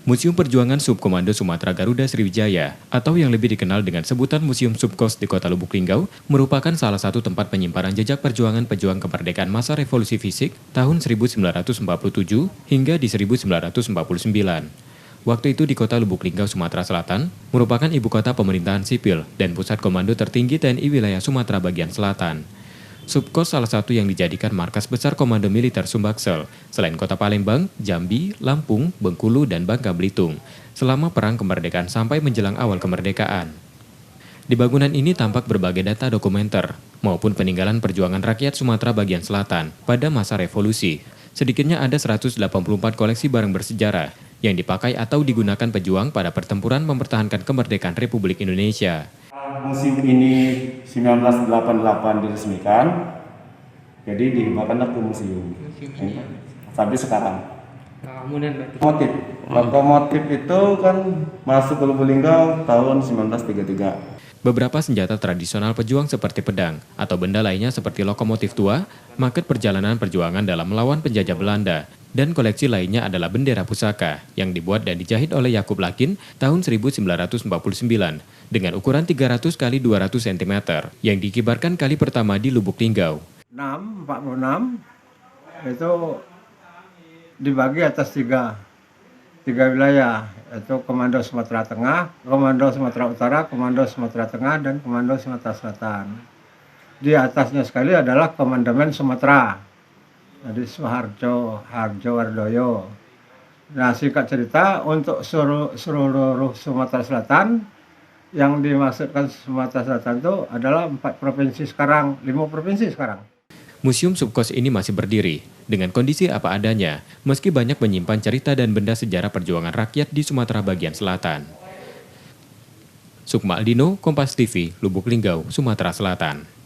Museum Perjuangan Subkomando Sumatera Garuda Sriwijaya, atau yang lebih dikenal dengan sebutan Museum Subkos di Kota Lubuk Linggau, merupakan salah satu tempat penyimpanan jejak perjuangan pejuang kemerdekaan masa revolusi fisik tahun 1947 hingga di 1949. Waktu itu di Kota Lubuk Linggau, Sumatera Selatan, merupakan ibu kota pemerintahan sipil dan pusat komando tertinggi TNI wilayah Sumatera bagian selatan. Subkos salah satu yang dijadikan markas besar Komando Militer Sumbaksel, selain kota Palembang, Jambi, Lampung, Bengkulu, dan Bangka Belitung, selama Perang Kemerdekaan sampai menjelang awal kemerdekaan. Di bangunan ini tampak berbagai data dokumenter, maupun peninggalan perjuangan rakyat Sumatera bagian selatan pada masa revolusi. Sedikitnya ada 184 koleksi barang bersejarah yang dipakai atau digunakan pejuang pada pertempuran mempertahankan kemerdekaan Republik Indonesia. Museum ini 1988 diresmikan, jadi dihibahkanlah ke museum sampai sekarang. Lokomotif itu kan masuk ke Lubuk Linggau tahun 1933. Beberapa senjata tradisional pejuang seperti pedang atau benda lainnya seperti lokomotif tua, maket perjalanan perjuangan dalam melawan penjajah Belanda, dan koleksi lainnya adalah bendera pusaka yang dibuat dan dijahit oleh Yakub Lakin tahun 1949 dengan ukuran 300 x 200 cm yang dikibarkan kali pertama di Lubuk Linggau. 46 itu dibagi atas tiga wilayah, yaitu Komando Sumatera Tengah, Komando Sumatera Utara, Komando Sumatera Tengah, dan Komando Sumatera Selatan. Di atasnya sekali adalah Komandemen Sumatera, jadi Suharjo Wardoyo. Nah, singkat cerita, untuk seluruh Sumatera Selatan, yang dimaksudkan Sumatera Selatan itu adalah 5 provinsi sekarang. Museum Subkos ini masih berdiri dengan kondisi apa adanya, meski banyak menyimpan cerita dan benda sejarah perjuangan rakyat di Sumatera bagian selatan. Sukma Aldino, Kompas TV, Lubuk Linggau, Sumatera Selatan.